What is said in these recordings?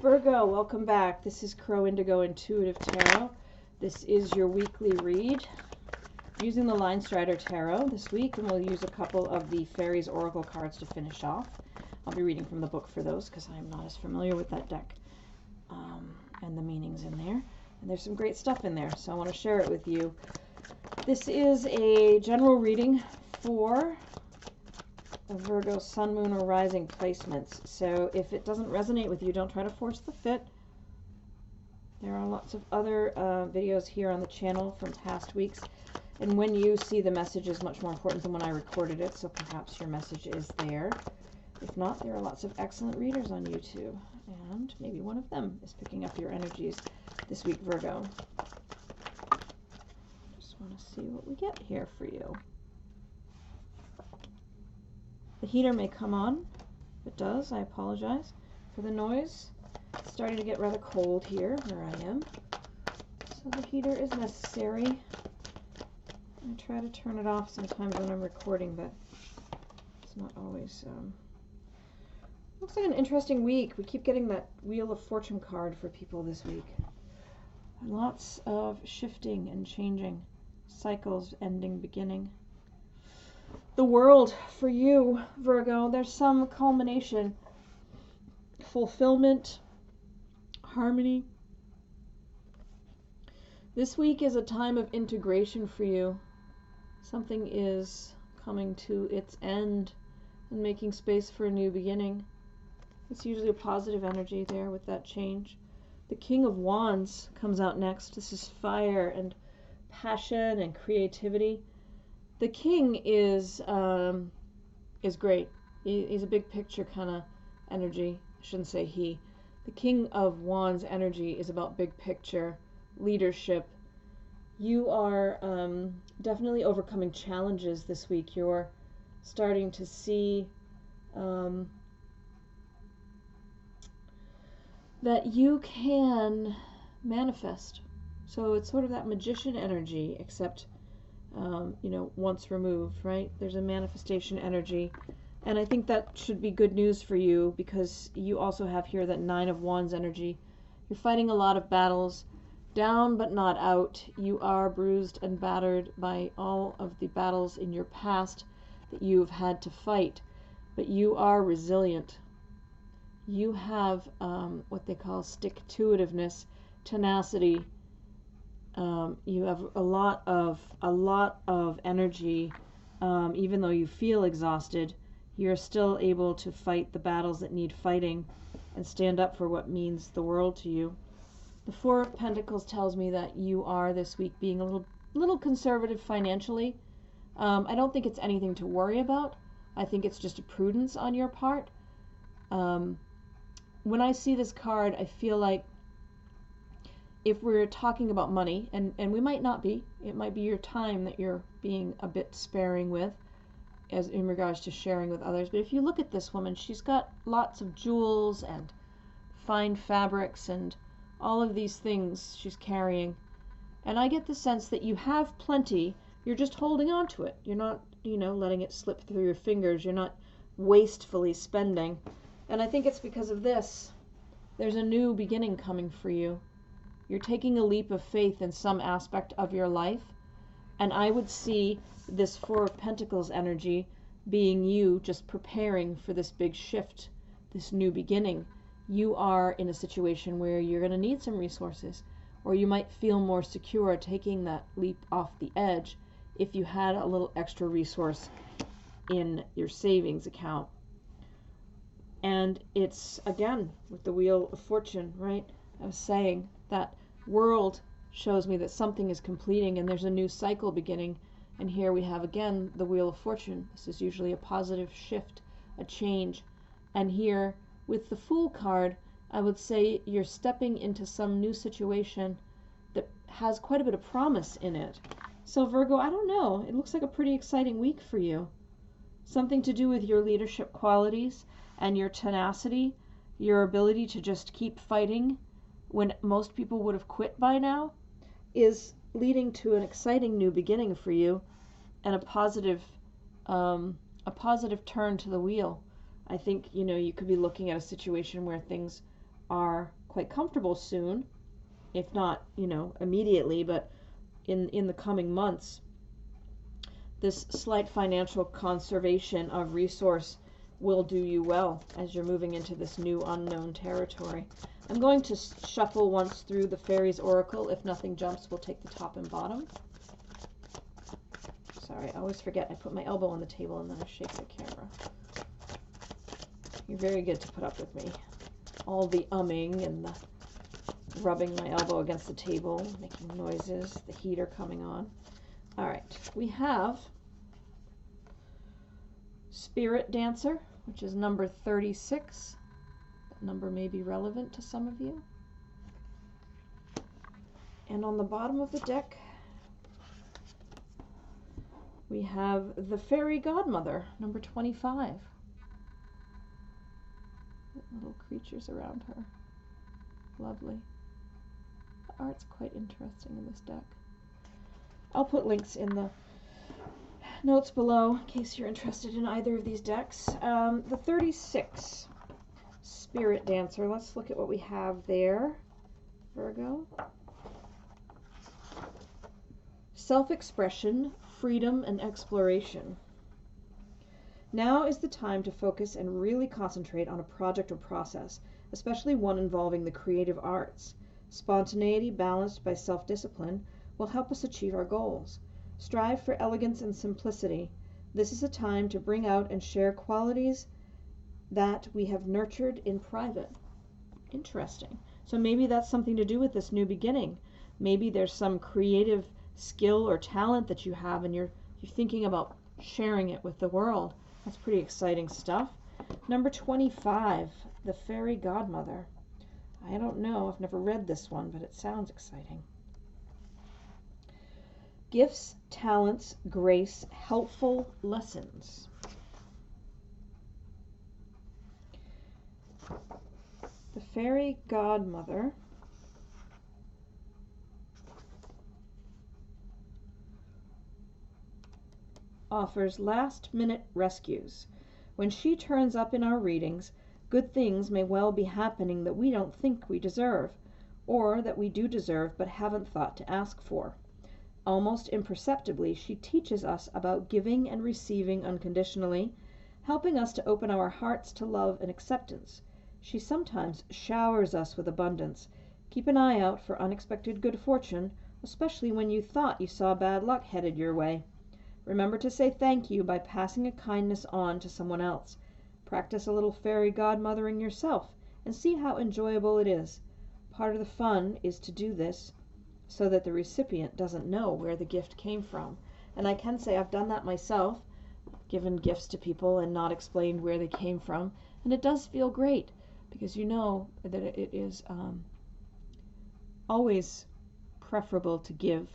Virgo, welcome back. This is Crow Indigo Intuitive Tarot. This is your weekly read using the Line Strider Tarot this week, and we'll use a couple of the Fairies Oracle cards to finish off. I'll be reading from the book for those because I'm not as familiar with that deck and the meanings in there. And there's some great stuff in there, so I want to share it with you. This is a general reading for Virgo Sun, Moon, or Rising placements. So if it doesn't resonate with you, don't try to force the fit. There are lots of other videos here on the channel from past weeks. And when you see the message is much more important than when I recorded it, so perhaps your message is there. If not, there are lots of excellent readers on YouTube. And maybe one of them is picking up your energies this week, Virgo. Just want to see what we get here for you. The heater may come on. If it does, I apologize for the noise. It's starting to get rather cold here where I am, so the heater is necessary. I try to turn it off sometimes when I'm recording, but it's not always. Looks like an interesting week. We keep getting that Wheel of Fortune card for people this week. Lots of shifting and changing, cycles ending, beginning. The world for you, Virgo, there's some culmination, fulfillment, harmony. This week is a time of integration for you. Something is coming to its end and making space for a new beginning. It's usually a positive energy there with that change. The King of Wands comes out next. This is fire and passion and creativity. The king is great. He's a big picture kind of energy. I shouldn't say he. The King of Wands energy is about big picture, leadership. You are definitely overcoming challenges this week. You're starting to see that you can manifest. So it's sort of that magician energy, except once removed, right? There's a manifestation energy. And I think that should be good news for you because you also have here that Nine of Wands energy. You're fighting a lot of battles, down but not out. You are bruised and battered by all of the battles in your past that you've had to fight, but you are resilient. You have what they call stick-to-itiveness, tenacity. You have a lot of energy. Even though you feel exhausted, you're still able to fight the battles that need fighting and stand up for what means the world to you. The Four of Pentacles tells me that you are this week being a little conservative financially. I don't think it's anything to worry about. I think it's just a prudence on your part. When I see this card, I feel like if we're talking about money, and we might not be, it might be your time that you're being a bit sparing with, as in regards to sharing with others. But if you look at this woman, she's got lots of jewels and fine fabrics and all of these things she's carrying. And I get the sense that you have plenty, you're just holding on to it. You're not, letting it slip through your fingers. You're not wastefully spending. And I think it's because of this. There's a new beginning coming for you. You're taking a leap of faith in some aspect of your life. And I would see this Four of Pentacles energy being you just preparing for this big shift, this new beginning. You are in a situation where you're going to need some resources, or you might feel more secure taking that leap off the edge if you had a little extra resource in your savings account. And it's, again, with the Wheel of Fortune, right? I was saying that world shows me that something is completing and there's a new cycle beginning. And here we have, again, the Wheel of Fortune. This is usually a positive shift, a change. And here, with the Fool card, I would say you're stepping into some new situation that has quite a bit of promise in it. So Virgo, I don't know. It looks like a pretty exciting week for you. Something to do with your leadership qualities and your tenacity, your ability to just keep fighting when most people would have quit by now, is leading to an exciting new beginning for you and a positive turn to the wheel. I think, you could be looking at a situation where things are quite comfortable soon, if not, immediately, but in the coming months, this slight financial conservation of resource will do you well as you're moving into this new unknown territory. I'm going to shuffle once through the Fairies Oracle. If nothing jumps, we'll take the top and bottom. Sorry, I always forget. I put my elbow on the table and then I shake the camera. You're very good to put up with me. All the umming and the rubbing my elbow against the table, making noises, the heater coming on. All right, we have Spirit Dancer, which is number 36. That number may be relevant to some of you. And on the bottom of the deck, we have the Fairy Godmother, number 25. Little creatures around her. Lovely. The art's quite interesting in this deck. I'll put links in the notes below in case you're interested in either of these decks. The 36 Spirit Dancer. Let's look at what we have there. Virgo. Self-expression, freedom, and exploration. Now is the time to focus and really concentrate on a project or process, especially one involving the creative arts. Spontaneity balanced by self-discipline will help us achieve our goals. Strive for elegance and simplicity. This is a time to bring out and share qualities that we have nurtured in private. Interesting. So maybe that's something to do with this new beginning. Maybe there's some creative skill or talent that you have and you're thinking about sharing it with the world. That's pretty exciting stuff. Number 25, the Fairy Godmother. I don't know, I've never read this one, but it sounds exciting. Gifts, talents, grace, helpful lessons. The Fairy Godmother offers last-minute rescues. When she turns up in our readings, good things may well be happening that we don't think we deserve, or that we do deserve but haven't thought to ask for. Almost imperceptibly, she teaches us about giving and receiving unconditionally, helping us to open our hearts to love and acceptance. She sometimes showers us with abundance. Keep an eye out for unexpected good fortune, especially when you thought you saw bad luck headed your way. Remember to say thank you by passing a kindness on to someone else. Practice a little fairy godmothering yourself and see how enjoyable it is. Part of the fun is to do this so that the recipient doesn't know where the gift came from. And I can say I've done that myself, given gifts to people and not explained where they came from. And it does feel great because you know that it is always preferable to give.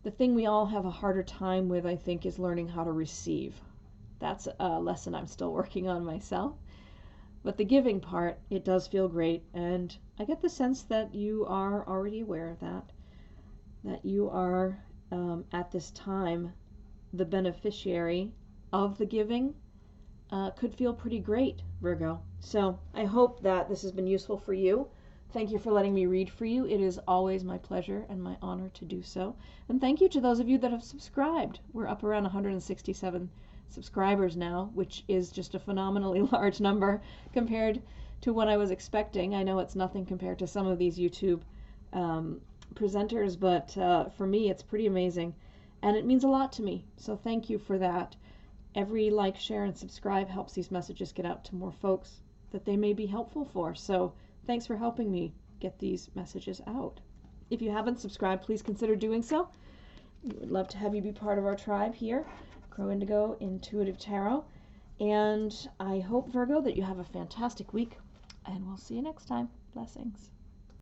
The thing we all have a harder time with, I think, is learning how to receive. That's a lesson I'm still working on myself. But the giving part, it does feel great, and I get the sense that you are already aware of that you are, at this time, the beneficiary of the giving. Could feel pretty great, Virgo. So I hope that this has been useful for you. Thank you for letting me read for you. It is always my pleasure and my honor to do so. And thank you to those of you that have subscribed. We're up around 167 subscribers now, which is just a phenomenally large number compared to what I was expecting. I know it's nothing compared to some of these YouTube presenters, but for me it's pretty amazing. And it means a lot to me. So thank you for that. Every like, share, and subscribe helps these messages get out to more folks that they may be helpful for. So thanks for helping me get these messages out. If you haven't subscribed, please consider doing so. We would love to have you be part of our tribe here, Crow Indigo Intuitive Tarot. And I hope, Virgo, that you have a fantastic week, and we'll see you next time. Blessings.